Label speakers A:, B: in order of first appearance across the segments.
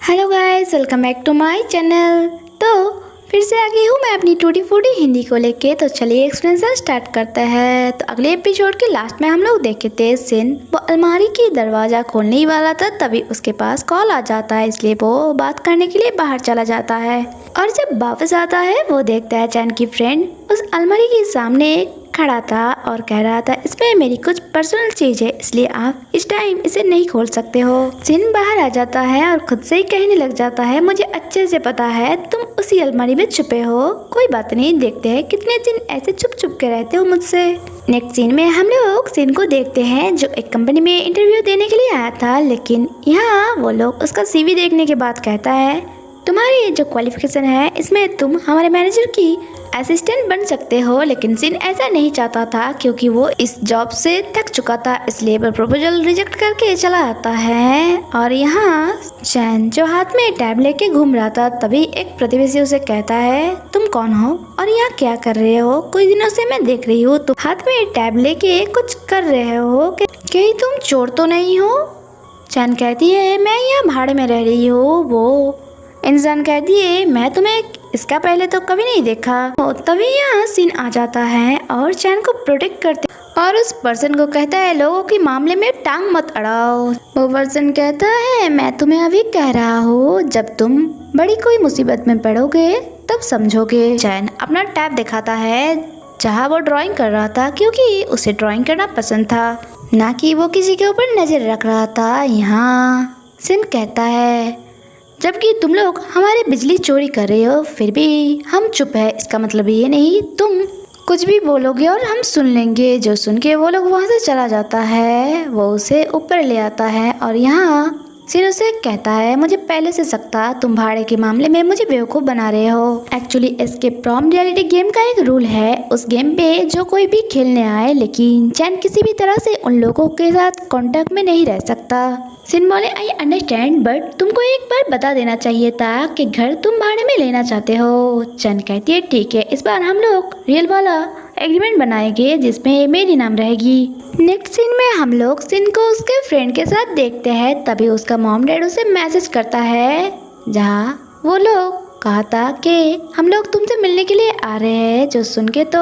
A: Hello guys, welcome back to my channel. तो फिर से आ गई हूँ मैं अपनी टूटी फूटी हिंदी को लेके। तो चलिए एक्सप्लेनेशन स्टार्ट करते हैं। तो अगले एपिसोड के लास्ट में हम लोग देखे थे सिन वो अलमारी की दरवाज़ा खोलने ही वाला था, तभी उसके पास कॉल आ जाता है, इसलिए वो बात करने के लिए बाहर चला जाता है। और जब वापस आता है वो देखता है चैन की फ्रेंड उस अलमारी के सामने खड़ा था और कह रहा था इसमें मेरी कुछ पर्सनल चीज है, इसलिए आप इस टाइम इसे नहीं खोल सकते हो। सिन बाहर आ जाता है और खुद से ही कहने लग जाता है मुझे अच्छे से पता है तुम उसी अलमारी में छुपे हो, कोई बात नहीं, देखते हैं कितने दिन ऐसे छुप छुप के रहते हो मुझसे। नेक्स्ट सीन में हम लोग सिन को देखते हैं जो एक कंपनी में इंटरव्यू देने के लिए आया था, लेकिन यहाँ वो लोग उसका सीवी देखने के बाद कहता है तुम्हारी जो क्वालिफिकेशन है इसमें तुम हमारे मैनेजर की असिस्टेंट बन सकते हो। लेकिन सिन ऐसा नहीं चाहता था क्योंकि वो इस जॉब से थक चुका था, इसलिए वो प्रपोजल रिजेक्ट करके चला आता है। और यहाँ चैन जो हाथ में टैब लेके घूम रहा था, तभी एक प्रतिवेशी उसे कहता है तुम कौन हो और यहाँ क्या कर रहे हो? कुछ दिनों से मैं देख रही हूँ तुम हाथ में टैब लेके कुछ कर रहे हो, कहीं तुम चोर तो नहीं हो? चैन कहती है मैं यहाँ भाड़े में रह रही हूँ। वो इंसान कहती है मैं तुम्हें इसका पहले तो कभी नहीं देखा। तभी यहाँ सीन आ जाता है और चैन को प्रोटेक्ट करते और उस पर्सन को कहता है लोगों के मामले में टांग मत अड़ाओ। वो पर्सन कहता है मैं तुम्हें अभी कह रहा हूँ जब तुम बड़ी कोई मुसीबत में पड़ोगे तब समझोगे। चैन अपना टैब दिखाता है जहाँ वो ड्राइंग कर रहा था, क्योंकि उसे ड्राइंग करना पसंद था, ना कि वो किसी के ऊपर नजर रख रहा था। यहाँ सिन कहता है जबकि तुम लोग हमारे बिजली चोरी कर रहे हो फिर भी हम चुप है, इसका मतलब ये नहीं तुम कुछ भी बोलोगे और हम सुन लेंगे। जो सुन के वो लोग वहाँ से चला जाता है। वो उसे ऊपर ले आता है और यहाँ सिन उसे कहता है मुझे पहले से शक था तुम भाड़े के मामले में मुझे बेवकूफ़ बना रहे हो। Actually escape from reality game का एक रूल है, उस गेम पे जो कोई भी खेलने आए लेकिन चैन किसी भी तरह से उन लोगों के साथ कांटेक्ट में नहीं रह सकता। सिन बोले आई अंडरस्टैंड बट तुमको एक बार बता देना चाहिए था कि घर तुम भाड़े में लेना चाहते हो। चैन कहती है ठीक है, इस बार हम लोग रियल वाला एग्रीमेंट बनाएंगे जिसमें मेरी नाम रहेगी। नेक्स्ट सीन में हम लोग सिन को उसके फ्रेंड के साथ देखते हैं, तभी उसका मॉम डैड उसे मैसेज करता है जहाँ वो लोग कहा था कि हम लोग तुमसे मिलने के लिए आ रहे हैं। जो सुन के तो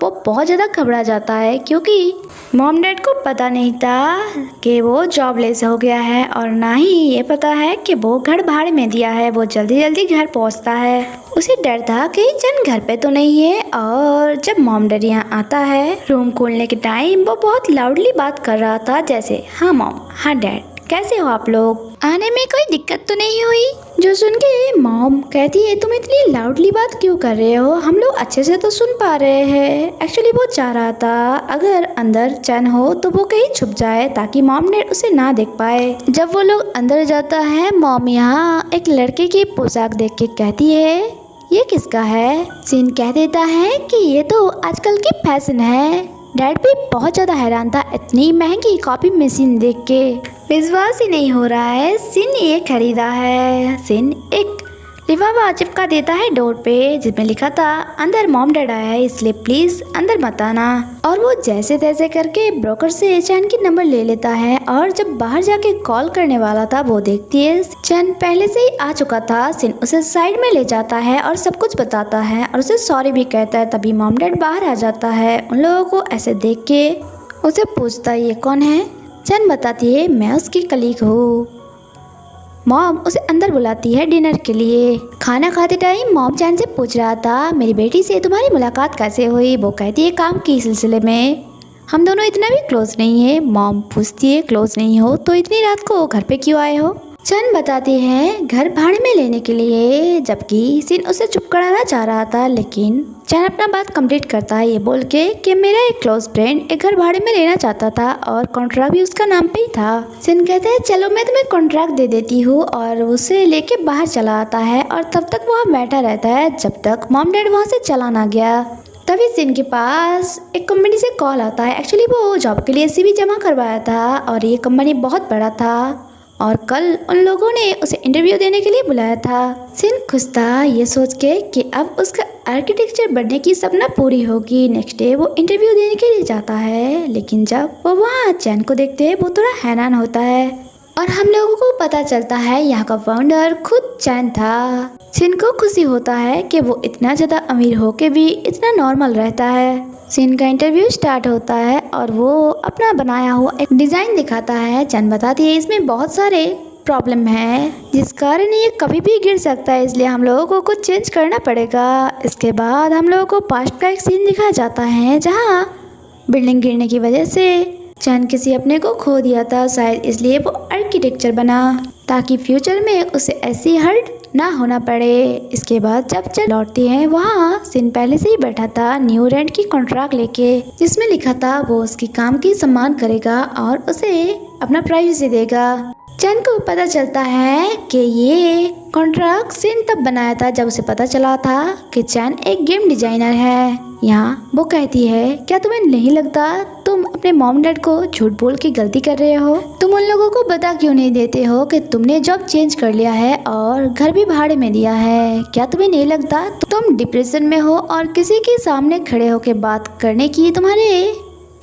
A: वो बहुत ज़्यादा घबरा जाता है क्योंकि मॉम डैड को पता नहीं था कि वो जॉबलेस हो गया है और ना ही ये पता है कि वो घर भाड़े में दिया है। वो जल्दी जल्दी घर पहुंचता है, उसे डर था कि चैन घर पे तो नहीं है। और जब मॉम डैड यहाँ आता है रूम खोलने के टाइम वो बहुत लाउडली बात कर रहा था जैसे हाँ मॉम, हाँ डैड, कैसे हो आप लोग, आने में कोई दिक्कत तो नहीं हुई? जो सुन के मॉम कहती है तुम इतनी लाउडली बात क्यों कर रहे हो, हम लोग अच्छे से तो सुन पा रहे हैं। एक्चुअली वो चाह रहा था अगर अंदर चैन हो तो वो कहीं छुप जाए ताकि मॉम ने उसे ना देख पाए। जब वो लोग अंदर जाता है मॉम यहाँ एक लड़के की पोशाक देख के कहती है ये किसका है? सीन कह देता है कि ये तो आजकल की फैशन है। डैड भी बहुत ज़्यादा हैरान था इतनी महंगी कॉपी मशीन देख के, विश्वास ही नहीं हो रहा है सिन ये खरीदा है। सिन एक लिफाफा चिपका देता है डोर पे जिसमें लिखा था अंदर मॉम डैड आया है इसलिए प्लीज अंदर मत आना। और वो जैसे तैसे करके ब्रोकर से चैन की नंबर ले लेता है और जब बाहर जाके कॉल करने वाला था वो देखती है चैन पहले से ही आ चुका था। सिन उसे साइड में ले जाता है और सब कुछ बताता है और उसे सॉरी भी कहता है। तभी मॉम डैड बाहर आ जाता है, उन लोगों को ऐसे देख के उसे पूछता है ये कौन है? चैन बताती है मैं उसकी कलीग हूँ। मॉम उसे अंदर बुलाती है डिनर के लिए। खाना खाते टाइम मॉम चैन से पूछ रहा था मेरी बेटी से तुम्हारी मुलाकात कैसे हुई? वो कहती है काम के सिलसिले में, हम दोनों इतना भी क्लोज नहीं है। मॉम पूछती है क्लोज नहीं हो तो इतनी रात को घर पे क्यों आए हो? चैन बताती है घर भाड़े में लेने के लिए, जबकि सिन उसे चुप कराना चाह रहा था लेकिन चैन अपना बात कंप्लीट करता है ये बोल के कि मेरा एक क्लोज फ्रेंड एक घर भाड़े में लेना चाहता था और कॉन्ट्रैक्ट भी उसका नाम पे ही था। सिन कहते हैं चलो मैं तुम्हें कॉन्ट्रैक्ट दे देती हूँ और उसे लेके बाहर चला आता है और तब तक वहाँ बैठा रहता है जब तक मॉम डैड वहाँ से चला ना गया। तभी सिन के पास एक कंपनी से कॉल आता है। एक्चुअली वो जॉब के लिए सीवी जमा करवाया था और ये कंपनी बहुत बड़ा था और कल उन लोगों ने उसे इंटरव्यू देने के लिए बुलाया था। सिन खुश था ये सोच के कि अब उसका आर्किटेक्चर बनने की सपना पूरी होगी। नेक्स्ट डे वो इंटरव्यू देने के लिए जाता है लेकिन जब वो वहाँ चैन को देखते हैं वो थोड़ा हैरान होता है और हम लोगों को पता चलता है यहाँ का फाउंडर खुद चैन था। सिन को खुशी होता है कि वो इतना ज़्यादा अमीर होके भी इतना नॉर्मल रहता है। सिन का इंटरव्यू स्टार्ट होता है और वो अपना बनाया हुआ एक डिज़ाइन दिखाता है। चैन बताती है इसमें बहुत सारे प्रॉब्लम है जिस कारण ये कभी भी गिर सकता है, इसलिए हम लोगों को कुछ चेंज करना पड़ेगा। इसके बाद हम लोगों को पास्ट का एक सीन दिखाया जाता है जहाँ बिल्डिंग गिरने की वजह से चैन किसी अपने को खो दिया था, शायद इसलिए वो आर्किटेक्चर बना ताकि फ्यूचर में उसे ऐसी हर्ट ना होना पड़े। इसके बाद जब चैन लौटती है वहाँ सिन पहले से ही बैठा था न्यू रेंट की कॉन्ट्रैक्ट लेके, जिसमें लिखा था वो उसकी काम की सम्मान करेगा और उसे अपना प्राइवेसी देगा। चैन को पता चलता है कि ये कॉन्ट्रैक्ट सिन तब बनाया था जब उसे पता चला था कि चैन एक गेम डिजाइनर है। यहाँ वो कहती है क्या तुम्हें नहीं लगता तुम अपने मॉम डैड को झूठ बोल के गलती कर रहे हो? तुम उन लोगों को बता क्यों नहीं देते हो कि तुमने जॉब चेंज कर लिया है और घर भी भाड़े में दिया है? क्या तुम्हें नहीं लगता तुम डिप्रेशन में हो और किसी के सामने खड़े होकर बात करने की तुम्हारे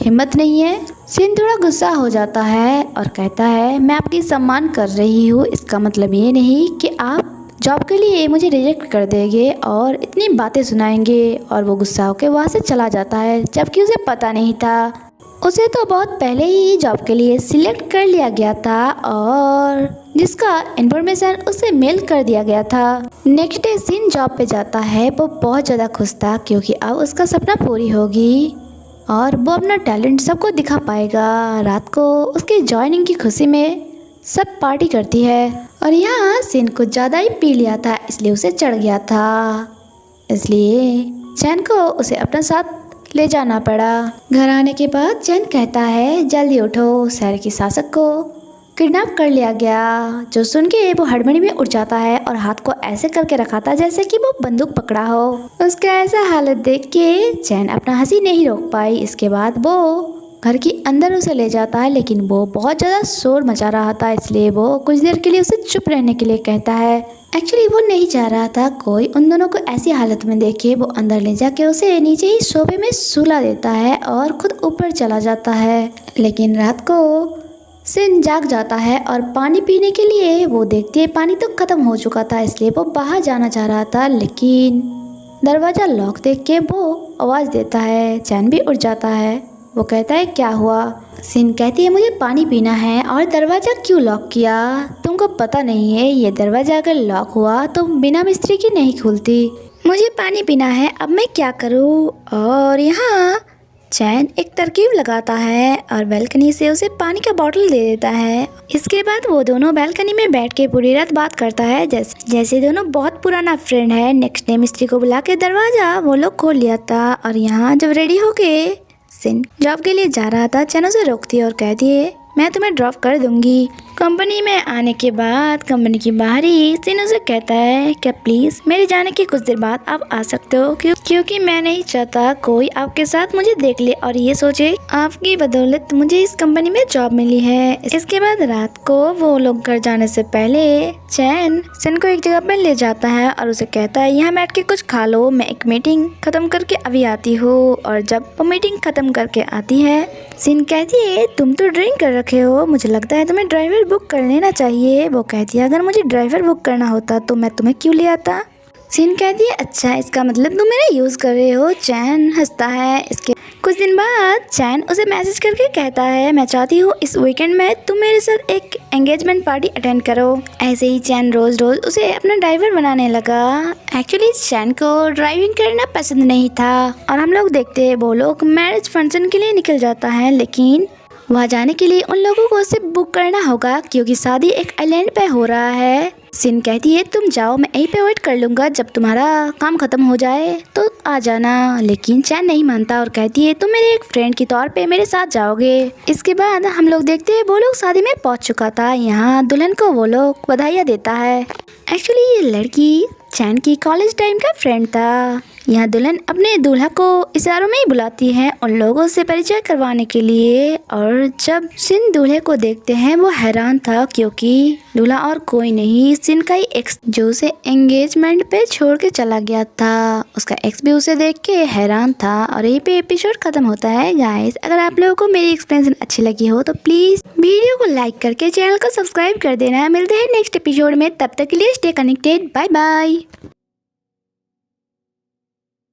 A: हिम्मत नहीं है? सिन थोड़ा गुस्सा हो जाता है और कहता है मैं आपकी सम्मान कर रही हूँ, इसका मतलब ये नहीं कि आप जॉब के लिए मुझे रिजेक्ट कर देंगे और इतनी बातें सुनाएंगे। और वो गुस्सा होकर वहाँ से चला जाता है, जबकि उसे पता नहीं था उसे तो बहुत पहले ही जॉब के लिए सिलेक्ट कर लिया गया था और जिसका इन्फॉर्मेशन उसे मेल कर दिया गया था। नेक्स्ट डे सिन जॉब पे जाता है। वो बहुत ज़्यादा खुश था क्योंकि अब उसका सपना पूरी होगी और वो अपना टैलेंट सबको दिखा पाएगा। रात को उसकी ज्वाइनिंग की खुशी में सब पार्टी करती है और यहाँ सिन कुछ ज़्यादा ही पी लिया था इसलिए उसे चढ़ गया था, इसलिए चैन को उसे अपने साथ ले जाना पड़ा। घर आने के बाद चैन कहता है जल्दी उठो, शहर की शासक को किडनैप कर लिया गया। जो सुन के वो हड़बड़ी में उठ जाता है और हाथ को ऐसे करके रखा था जैसे कि वो बंदूक पकड़ा हो। उसका ऐसा हालत देख के चैन अपना हंसी नहीं रोक पाई। इसके बाद वो घर के अंदर उसे ले जाता है लेकिन वो बहुत ज़्यादा शोर मचा रहा था, इसलिए वो कुछ देर के लिए उसे चुप रहने के लिए कहता है। एक्चुअली वो नहीं चाह रहा था कोई उन दोनों को ऐसी हालत में देखे। वो अंदर ले जाके उसे नीचे ही सोफे में सुला देता है और खुद ऊपर चला जाता है। लेकिन रात को सिन जाग जाता है और पानी पीने के लिए वो देखती है पानी तो ख़त्म हो चुका था, इसलिए वो बाहर जाना चाह रहा था लेकिन दरवाज़ा लॉक देख के वो आवाज़ देता है। चैन भी उठ जाता है। वो कहता है क्या हुआ? सिन कहती है मुझे पानी पीना है और दरवाज़ा क्यों लॉक किया? तुमको पता नहीं है ये दरवाज़ा अगर लॉक हुआ तो बिना मिस्त्री की नहीं खुलती। मुझे पानी पीना है, अब मैं क्या करूँ? और यहाँ चैन एक तरकीब लगाता है और बालकनी से उसे पानी का बोतल दे देता है। इसके बाद वो दोनों बालकनी में बैठ के पूरी रात बात करता है जैसे दोनों बहुत पुराना फ्रेंड है। नेक्स्ट डे मिस्त्री को बुला के दरवाज़ा वो लोग खोल लिया था और यहाँ जब रेडी होके सिन जॉब के लिए जा रहा था, चैन उसे रोकती है और कहती है मैं तुम्हें ड्रॉप कर दूंगी। कंपनी में आने के बाद कंपनी की बाहर ही सिन उसे कहता है क्या प्लीज़ मेरे जाने के कुछ देर बाद आप आ सकते हो, क्योंकि मैं नहीं चाहता कोई आपके साथ मुझे देख ले और ये सोचे आपकी बदौलत मुझे इस कंपनी में जॉब मिली है। इसके बाद रात को वो लोग घर जाने से पहले चैन सिन को एक जगह पर ले जाता है और उसे कहता है यहाँ बैठ के कुछ खा लो, मैं एक मीटिंग खत्म करके अभी आती हूँ। और जब वो मीटिंग खत्म करके आती है सिन कहती है तुम तो ड्रिंक कर रखे हो, मुझे लगता है तुम्हें ड्राइवर बुक कर लेना चाहिए। वो कहती है अगर मुझे ड्राइवर बुक करना होता तो मैं तुम्हें क्यों ले आता? सिन कहती है अच्छा इसका मतलब तुम मेरा यूज़ कर रहे हो। चैन हंसता है। इसके कुछ दिन बाद चैन उसे मैसेज करके कहता है मैं चाहती हूँ इस वीकेंड में तुम मेरे साथ एक एंगेजमेंट पार्टी अटेंड करो। ऐसे ही चैन रोज़ रोज़ उसे अपना ड्राइवर बनाने लगा। एक्चुअली चैन को ड्राइविंग करना पसंद नहीं था और हम लोग देखते हैं वो लोग मैरिज फंक्शन के लिए निकल जाता है, लेकिन वहाँ जाने के लिए उन लोगों को उसे बुक करना होगा क्योंकि शादी एक आइलैंड पे हो रहा है। सिन कहती है तुम जाओ, मैं यहीं पे वेट कर लूँगा, जब तुम्हारा काम ख़त्म हो जाए तो आ जाना। लेकिन चैन नहीं मानता और कहती है तुम मेरे एक फ्रेंड के तौर पे मेरे साथ जाओगे। इसके बाद हम लोग देखते हैं वो लोग शादी में पहुँच चुका था। यहाँ दुल्हन को वो लोग बधाइयाँ देता है। एक्चुअली ये लड़की चैन की कॉलेज टाइम का फ्रेंड था। यहाँ दुल्हन अपने दूल्हा को इशारों में ही बुलाती है उन लोगों से परिचय करवाने के लिए। और जब सिन दूल्हे को देखते हैं वो हैरान था क्योंकि दूल्हा और कोई नहीं सिन का ही एक्स जो उसे एंगेजमेंट पे छोड़ के चला गया था। उसका एक्स भी उसे देख के हैरान था। और यहीं पे एपिसोड खत्म होता है गाइस। अगर आप लोगों को मेरी एक्सप्लेनेशन अच्छी लगी हो तो प्लीज वीडियो को लाइक करके चैनल को सब्सक्राइब कर देना। मिलते हैं नेक्स्ट एपिसोड में, तब तक के लिए स्टे कनेक्टेड। Bye bye.